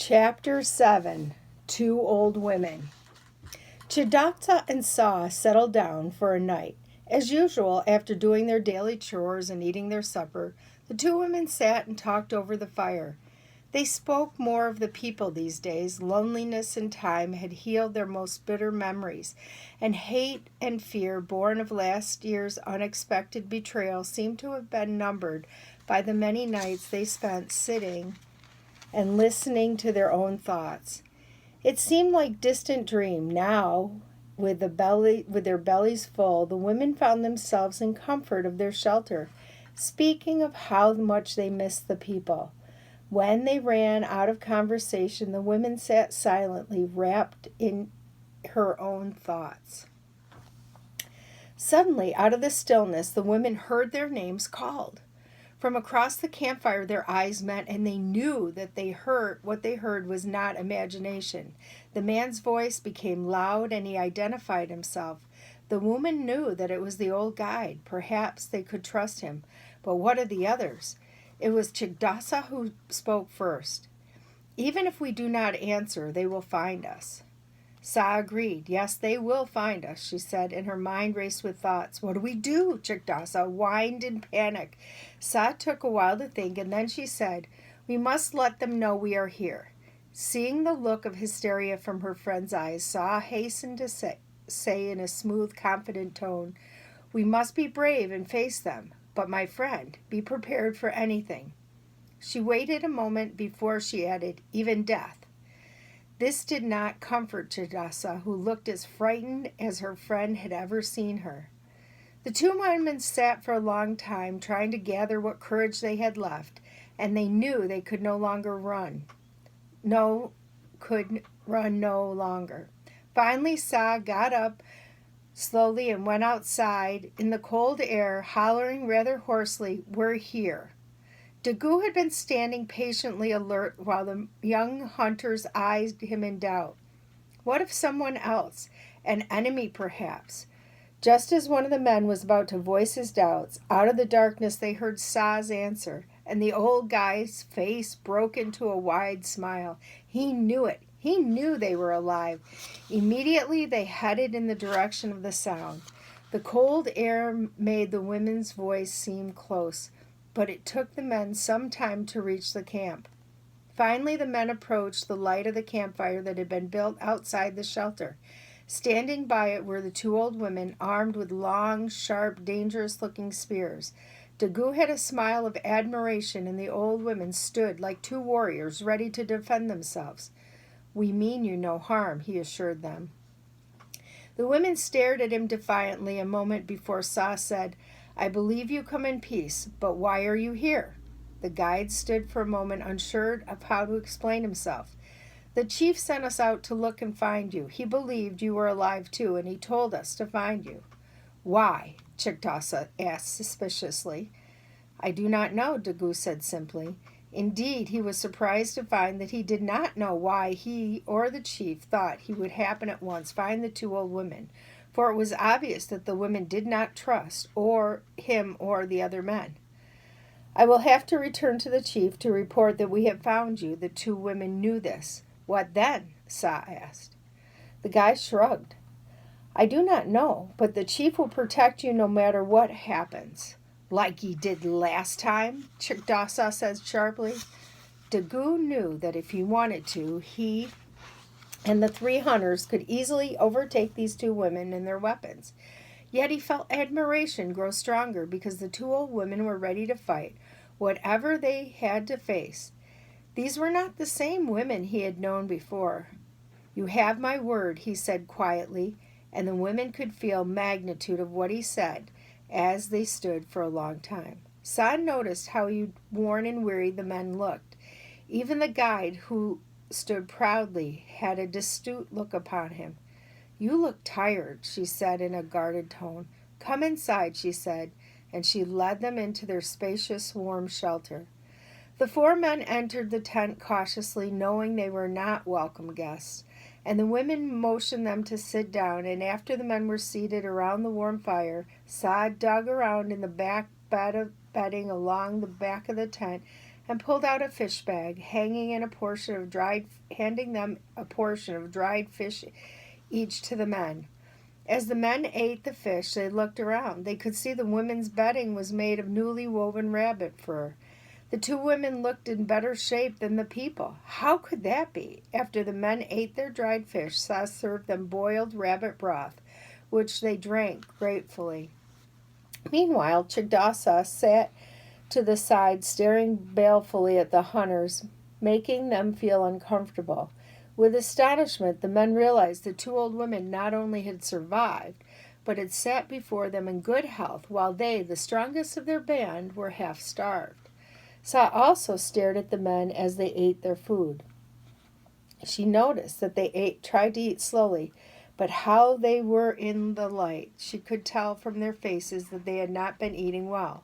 Chapter 7. Two Old Women. Chidatsa and Sa settled down for a night. As usual, after doing their daily chores and eating their supper, the two women sat and talked over the fire. They spoke more of the people these days. Loneliness and time had healed their most bitter memories, and hate and fear born of last year's unexpected betrayal seemed to have been numbered by the many nights they spent sitting and listening to their own thoughts. It seemed like distant dream. Now, with their bellies full, the women found themselves in comfort of their shelter, speaking of how much they missed the people. When they ran out of conversation, the women sat silently, wrapped in her own thoughts. Suddenly, out of the stillness, the women heard their names called. From across the campfire their eyes met, and they knew that what they heard was not imagination. The man's voice became loud, and he identified himself. The woman knew that it was the old guide. Perhaps they could trust him. But what of the others? It was Chigdasa who spoke first. Even if we do not answer, they will find us. Sa agreed. Yes, they will find us, she said, and her mind raced with thoughts. What do we do? Chigdasa whined in panic. Sa took a while to think, and then she said, we must let them know we are here. Seeing the look of hysteria from her friend's eyes, Sa hastened to say in a smooth, confident tone, we must be brave and face them. But my friend, be prepared for anything. She waited a moment before she added, even death. This did not comfort Chidasa, who looked as frightened as her friend had ever seen her. The two women sat for a long time, trying to gather what courage they had left, and they knew they could no longer. Finally, Sa got up slowly and went outside in the cold air, hollering rather hoarsely, we're here. Dagu had been standing patiently alert while the young hunters eyed him in doubt. What if someone else, an enemy perhaps? Just as one of the men was about to voice his doubts, out of the darkness they heard Sa's answer, and the old guy's face broke into a wide smile. He knew it. He knew they were alive. Immediately they headed in the direction of the sound. The cold air made the women's voice seem close, but it took the men some time to reach the camp. Finally, the men approached the light of the campfire that had been built outside the shelter. Standing by it were the two old women, armed with long, sharp, dangerous-looking spears. Dagu had a smile of admiration, and the old women stood like two warriors ready to defend themselves. We mean you no harm, he assured them. The women stared at him defiantly a moment before Sa said, I believe you come in peace, but why are you here? The guide stood for a moment unsure of how to explain himself. The chief sent us out to look and find you. He believed you were alive too, and he told us to find you. Why? Chigdasa asked suspiciously. I do not know, Dagu said simply. Indeed, he was surprised to find that he did not know why he or the chief thought he would happen at once find the two old women, for it was obvious that the women did not trust him or the other men. I will have to return to the chief to report that we have found you. The two women knew this. What then? Sa asked. The guy shrugged. I do not know, but the chief will protect you no matter what happens. Like he did last time? Chigdasa said sharply. Dagu knew that if he wanted to, he and the three hunters could easily overtake these two women and their weapons. Yet he felt admiration grow stronger because the two old women were ready to fight, whatever they had to face. These were not the same women he had known before. You have my word, he said quietly, and the women could feel magnitude of what he said as they stood for a long time. Sa noticed how worn and weary the men looked. Even the guide, who stood proudly, had a distant look upon him. You look tired, she said in a guarded tone. Come inside, she said, and she led them into their spacious, warm shelter. The four men entered the tent cautiously, knowing they were not welcome guests, and the women motioned them to sit down, and after the men were seated around the warm fire, Sa dug around in the back bedding along the back of the tent and pulled out a fish bag, handing them a portion of dried fish each to the men. As the men ate the fish, they looked around. They could see the women's bedding was made of newly woven rabbit fur. The two women looked in better shape than the people. How could that be? After the men ate their dried fish, Sa served them boiled rabbit broth, which they drank gratefully. Meanwhile, Chagdasa sat to the side, staring balefully at the hunters, making them feel uncomfortable. With astonishment, the men realized the two old women not only had survived, but had sat before them in good health, while they, the strongest of their band, were half starved. Sa also stared at the men as they ate their food. She noticed that they tried to eat slowly, but how they were in the light. She could tell from their faces that they had not been eating well.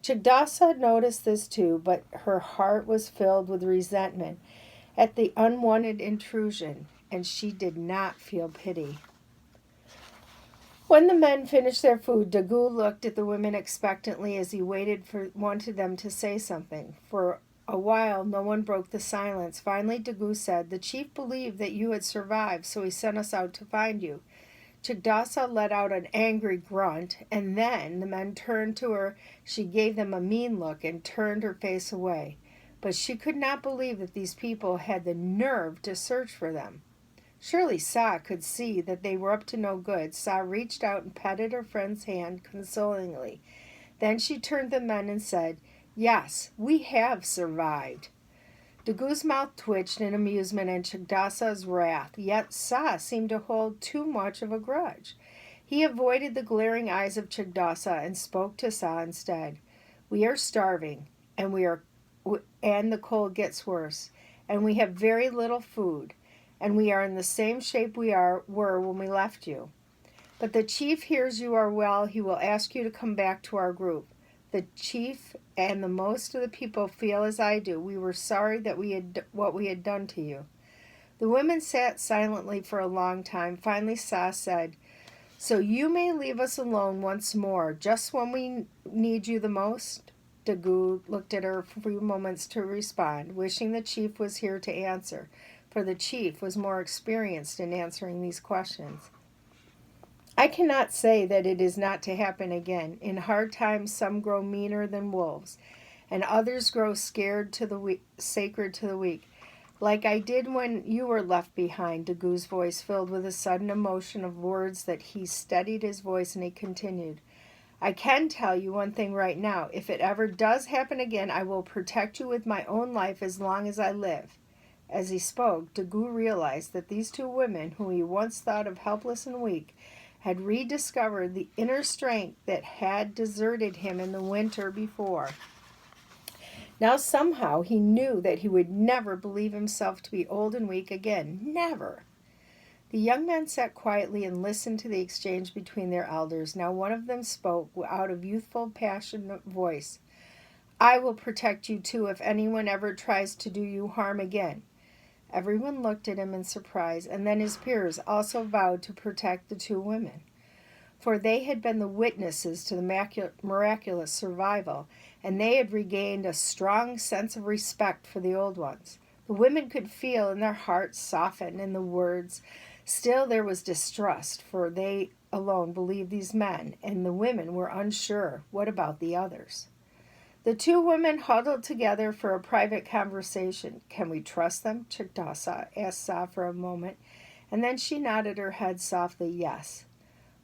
Chagdasa noticed this too, but her heart was filled with resentment at the unwanted intrusion, and she did not feel pity. When the men finished their food, Dagu looked at the women expectantly as he wanted them to say something. For a while, no one broke the silence. Finally, Dagu said, "The chief believed that you had survived, so he sent us out to find you." Chagdasa let out an angry grunt, and then the men turned to her. She gave them a mean look and turned her face away. But she could not believe that these people had the nerve to search for them. Surely Sa could see that they were up to no good. Sa reached out and patted her friend's hand consolingly. Then she turned to the men and said, "Yes, we have survived." Dagu's mouth twitched in amusement and Chagdasa's wrath, yet Sa seemed to hold too much of a grudge. He avoided the glaring eyes of Chagdasa and spoke to Sa instead. "We are starving, and the cold gets worse, and we have very little food, and we are in the same shape we were when we left you. But the chief hears you are well. He will ask you to come back to our group. The chief and the most of the people feel as I do. We were sorry that what we had done to you." The women sat silently for a long time. Finally, Sa said, "So you may leave us alone once more, just when we need you the most?" Dagu looked at her for a few moments to respond, wishing the chief was here to answer, for the chief was more experienced in answering these questions. "I cannot say that it is not to happen again. In hard times some grow meaner than wolves, and others grow sacred to the weak. Like I did when you were left behind." Dagu's voice filled with a sudden emotion of words that he steadied his voice and he continued. "I can tell you one thing right now. If it ever does happen again, I will protect you with my own life as long as I live." As he spoke, Dagu realized that these two women, whom he once thought of helpless and weak, had rediscovered the inner strength that had deserted him in the winter before. Now somehow he knew that he would never believe himself to be old and weak again. Never. The young men sat quietly and listened to the exchange between their elders. Now one of them spoke out of youthful, passionate voice. "I will protect you too if anyone ever tries to do you harm again." Everyone looked at him in surprise, and then his peers also vowed to protect the two women, for they had been the witnesses to the miraculous survival, and they had regained a strong sense of respect for the old ones. The women could feel in their hearts soften in the words. Still there was distrust, for they alone believed these men, and the women were unsure. What about the others? The two women huddled together for a private conversation. "Can we trust them?" Chagdasa asked Sa for a moment, and then she nodded her head softly, "Yes."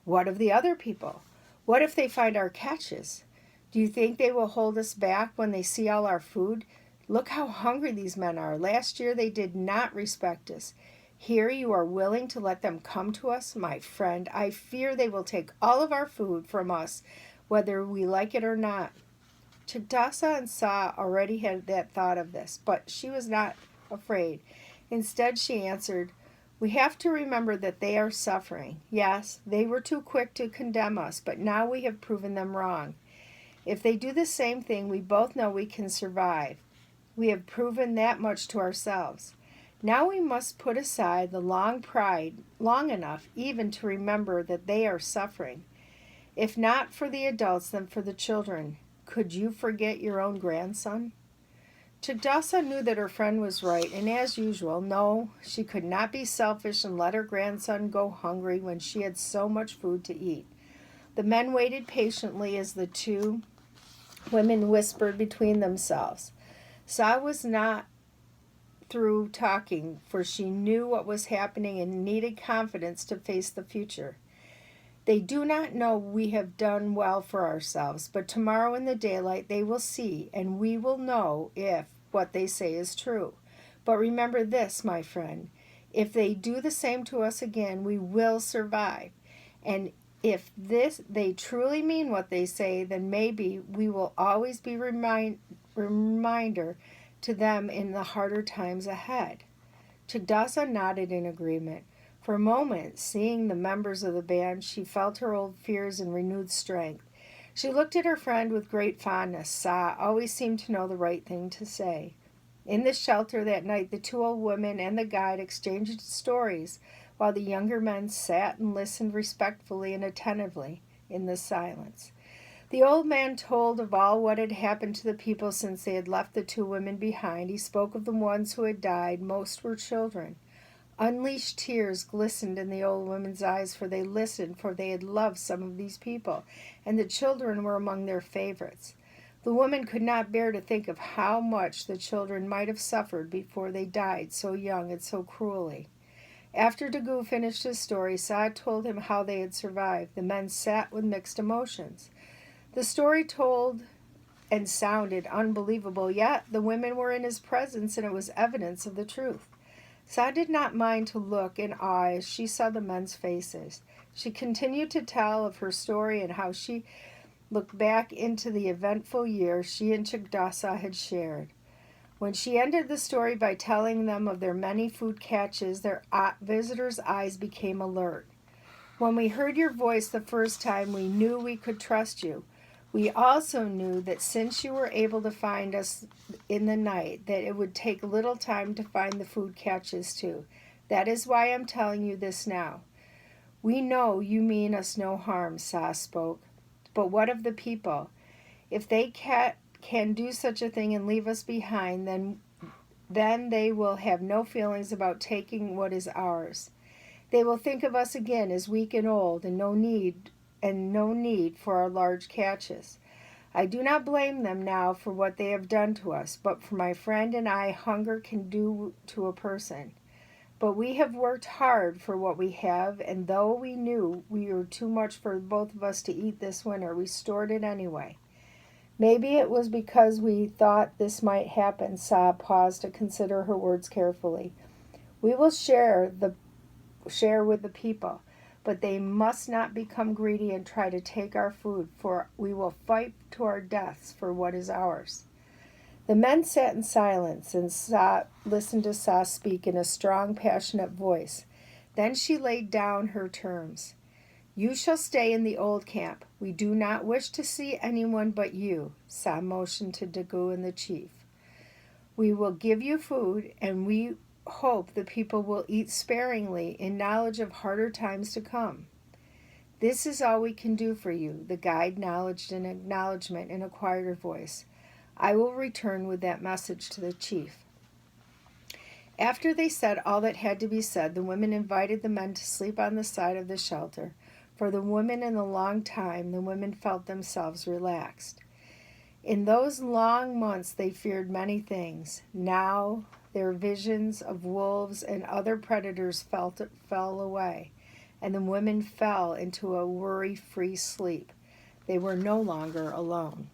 "What of the other people? What if they find our catches? Do you think they will hold us back when they see all our food? Look how hungry these men are. Last year they did not respect us. Here you are willing to let them come to us? My friend, I fear they will take all of our food from us, whether we like it or not." Chagdasa and Sa already had that thought of this, but she was not afraid. Instead, she answered, "We have to remember that they are suffering. Yes, they were too quick to condemn us, but now we have proven them wrong. If they do the same thing, we both know we can survive. We have proven that much to ourselves. Now we must put aside the long pride long enough even to remember that they are suffering. If not for the adults, then for the children. Could you forget your own grandson?" Chagdasa knew that her friend was right, and as usual, no, she could not be selfish and let her grandson go hungry when she had so much food to eat. The men waited patiently as the two women whispered between themselves. Sa was not through talking, for she knew what was happening and needed confidence to face the future. They do not know we have done well for ourselves, but tomorrow in the daylight they will see, and we will know if what they say is true. But remember this, my friend, if they do the same to us again, we will survive. And if they truly mean what they say, then maybe we will always be reminder to them in the harder times ahead. Chagdasa nodded in agreement. For a moment, seeing the members of the band, she felt her old fears and renewed strength. She looked at her friend with great fondness. Sa always seemed to know the right thing to say. In the shelter that night, the two old women and the guide exchanged stories, while the younger men sat and listened respectfully and attentively in the silence. The old man told of all what had happened to the people since they had left the two women behind. He spoke of the ones who had died. Most were children. Unleashed tears glistened in the old woman's eyes, for they had loved some of these people, and the children were among their favorites. The woman could not bear to think of how much the children might have suffered before they died so young and so cruelly. After Dagu finished his story, Sa told him how they had survived. The men sat with mixed emotions. The story told and sounded unbelievable, yet the women were in his presence, and it was evidence of the truth. Sa did not mind to look in awe as she saw the men's faces. She continued to tell of her story and how she looked back into the eventful year she and Chagdasa had shared. When she ended the story by telling them of their many food catches, their visitors' eyes became alert. When we heard your voice the first time, we knew we could trust you. We also knew that since you were able to find us in the night, that it would take little time to find the food catches too. That is why I'm telling you this now. We know you mean us no harm, Sa spoke. But what of the people? If they can do such a thing and leave us behind, then they will have no feelings about taking what is ours. They will think of us again as weak and old, and no need for our large catches. I do not blame them now for what they have done to us, but for my friend and I, hunger can do to a person. But we have worked hard for what we have, and though we knew we were too much for both of us to eat this winter, we stored it anyway. Maybe it was because we thought this might happen. Sa paused to consider her words carefully. We will share with the people, but they must not become greedy and try to take our food, for we will fight to our deaths for what is ours. The men sat in silence and listened to Sa speak in a strong, passionate voice. Then she laid down her terms. You shall stay in the old camp. We do not wish to see anyone but you, Sa motioned to Dagu and the chief. We will give you food, and we hope the people will eat sparingly in knowledge of harder times to come. This is all we can do for you, the guide acknowledged in acknowledgement in a quieter voice. I will return with that message to the chief. After they said all that had to be said, the women invited the men to sleep on the side of the shelter. For the women in a long time, the women felt themselves relaxed. In those long months they feared many things. Now their visions of wolves and other predators fell away, and the women fell into a worry-free sleep. They were no longer alone.